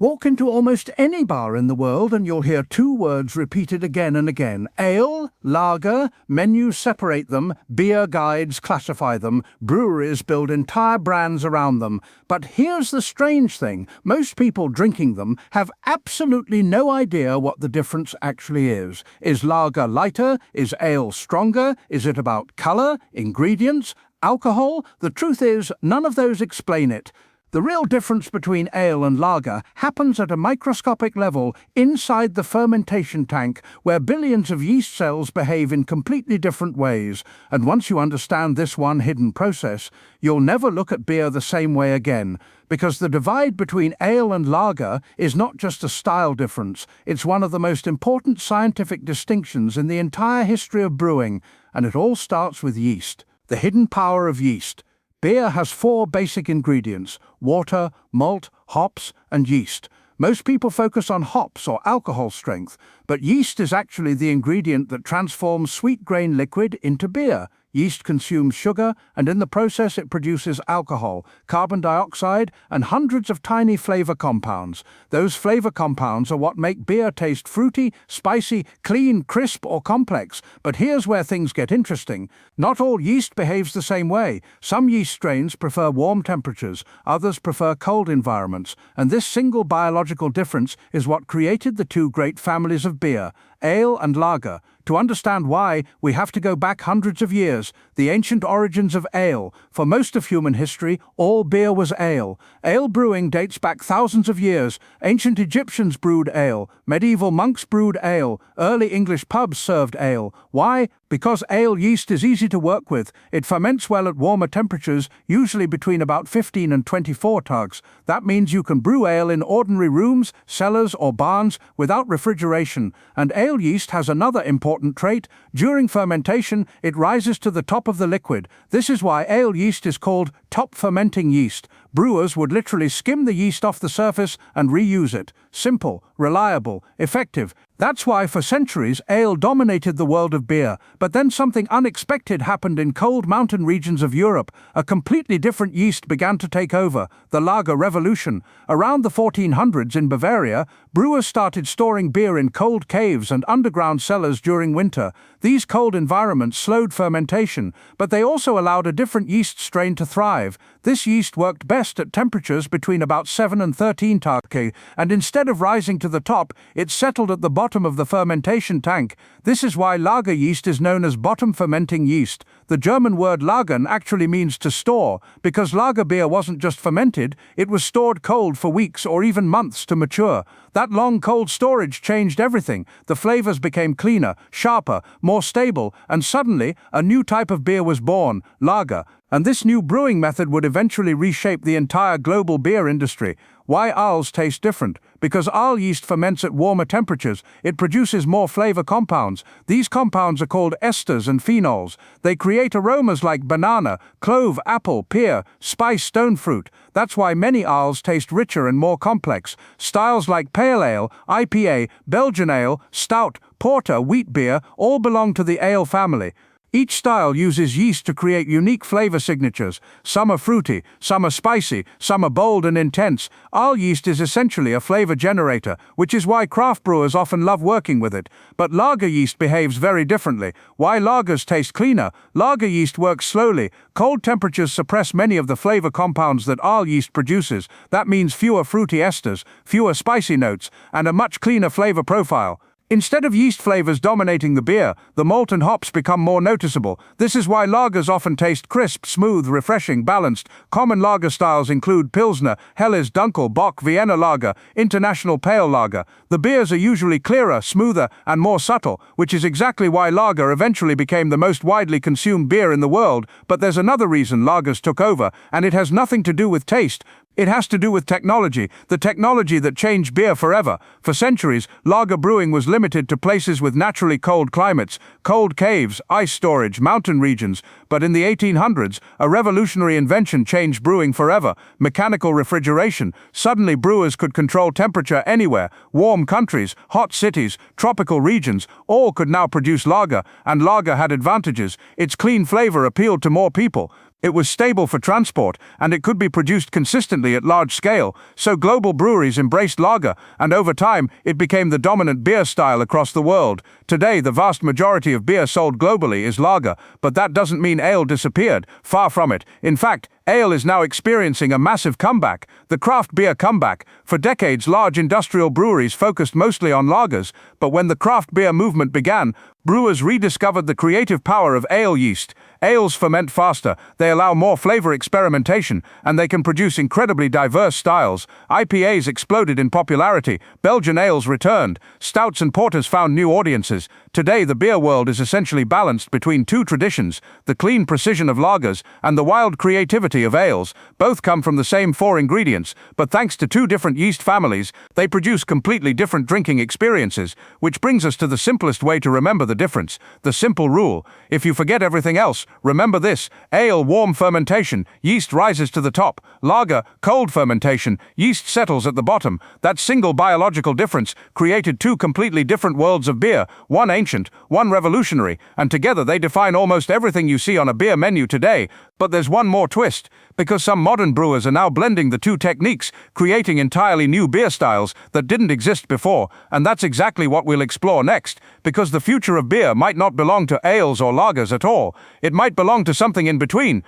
Walk into almost any bar in the world and you'll hear two words repeated again and again. Ale, lager, menus separate them, beer guides classify them, breweries build entire brands around them. But here's the strange thing, most people drinking them have absolutely no idea what the difference actually is. Is lager lighter? Is ale stronger? Is it about colour, ingredients, alcohol? The truth is, none of those explain it. The real difference between ale and lager happens at a microscopic level inside the fermentation tank, where billions of yeast cells behave in completely different ways. And once you understand this one hidden process, you'll never look at beer the same way again. Because the divide between ale and lager is not just a style difference, it's one of the most important scientific distinctions in the entire history of brewing. And it all starts with yeast, the hidden power of yeast. Beer has four basic ingredients: water, malt, hops, and yeast. Most people focus on hops or alcohol strength, but yeast is actually the ingredient that transforms sweet grain liquid into beer. Yeast consumes sugar, and in the process it produces alcohol, carbon dioxide, and hundreds of tiny flavor compounds. Those flavor compounds are what make beer taste fruity, spicy, clean, crisp, or complex. But here's where things get interesting. Not all yeast behaves the same way. Some yeast strains prefer warm temperatures, others prefer cold environments, and this single biological difference is what created the two great families of beer, ale and lager. To understand why, we have to go back hundreds of years, the ancient origins of ale. For most of human history, all beer was ale. Ale brewing dates back thousands of years. Ancient Egyptians brewed ale, medieval monks brewed ale, early English pubs served ale. Why? Because ale yeast is easy to work with. It ferments well at warmer temperatures, usually between about 15 and 24 tugs. That means you can brew ale in ordinary rooms, cellars, or barns without refrigeration. And ale yeast has another important trait. During fermentation, it rises to the top of the liquid. This is why ale yeast is called top fermenting yeast. Brewers would literally skim the yeast off the surface and reuse it. Simple, reliable, effective. That's why for centuries ale dominated the world of beer. But then something unexpected happened in cold mountain regions of Europe. A completely different yeast began to take over, the lager revolution. Around the 1400s in Bavaria, brewers started storing beer in cold caves and underground cellars during winter. These cold environments slowed fermentation, but they also allowed a different yeast strain to thrive. This yeast worked best at temperatures between about 7 and 13 K, and instead of rising to the top, it settled at the bottom of the fermentation tank. This is why lager yeast is known as bottom fermenting yeast. The German word lagern actually means to store, because lager beer wasn't just fermented, it was stored cold for weeks or even months to mature. That long cold storage changed everything. The flavors became cleaner, sharper, more stable, and suddenly a new type of beer was born, lager. And this new brewing method would eventually reshape the entire global beer industry. Why ales taste different? Because ale yeast ferments at warmer temperatures, it produces more flavor compounds. These compounds are called esters and phenols. They create aromas like banana, clove, apple, pear, spice, stone fruit. That's why many ales taste richer and more complex. Styles like pale ale, IPA, Belgian ale, stout, porter, wheat beer all belong to the ale family. Each style uses yeast to create unique flavor signatures. Some are fruity, some are spicy, some are bold and intense. Ale yeast is essentially a flavor generator, which is why craft brewers often love working with it. But lager yeast behaves very differently. Why lagers taste cleaner? Lager yeast works slowly. Cold temperatures suppress many of the flavor compounds that ale yeast produces. That means fewer fruity esters, fewer spicy notes, and a much cleaner flavor profile. Instead of yeast flavors dominating the beer, the malt and hops become more noticeable. This is why lagers often taste crisp, smooth, refreshing, balanced. Common lager styles include Pilsner, Helles, Dunkel, Bock, Vienna Lager, International Pale Lager. The beers are usually clearer, smoother, and more subtle, which is exactly why lager eventually became the most widely consumed beer in the world. But there's another reason lagers took over, and it has nothing to do with taste. It has to do with technology, the technology that changed beer forever. For centuries, lager brewing was limited to places with naturally cold climates, cold caves, ice storage, mountain regions. But in the 1800s, a revolutionary invention changed brewing forever: mechanical refrigeration. Suddenly brewers could control temperature anywhere. Warm countries, hot cities, tropical regions, all could now produce lager, and lager had advantages. Its clean flavor appealed to more people. It was stable for transport, and it could be produced consistently at large scale, so global breweries embraced lager, and over time, it became the dominant beer style across the world. Today, the vast majority of beer sold globally is lager, but that doesn't mean ale disappeared. Far from it. In fact, ale is now experiencing a massive comeback, the craft beer comeback. For decades, large industrial breweries focused mostly on lagers, but when the craft beer movement began, brewers rediscovered the creative power of ale yeast. Ales ferment faster, they allow more flavor experimentation, and they can produce incredibly diverse styles. IPAs exploded in popularity, Belgian ales returned, stouts and porters found new audiences. Today, the beer world is essentially balanced between two traditions, the clean precision of lagers and the wild creativity of ales. Both come from the same four ingredients, but thanks to two different yeast families, they produce completely different drinking experiences, which brings us to the simplest way to remember the difference, the simple rule. If you forget everything else, remember this: ale, warm fermentation, yeast rises to the top; lager, cold fermentation, yeast settles at the bottom. That single biological difference created two completely different worlds of beer, one ancient, one revolutionary, and together they define almost everything you see on a beer menu today. But there's one more twist, because some modern brewers are now blending the two techniques, creating entirely new beer styles that didn't exist before, and that's exactly what we'll explore next, because the future of beer might not belong to ales or lagers at all. It might belong to something in between.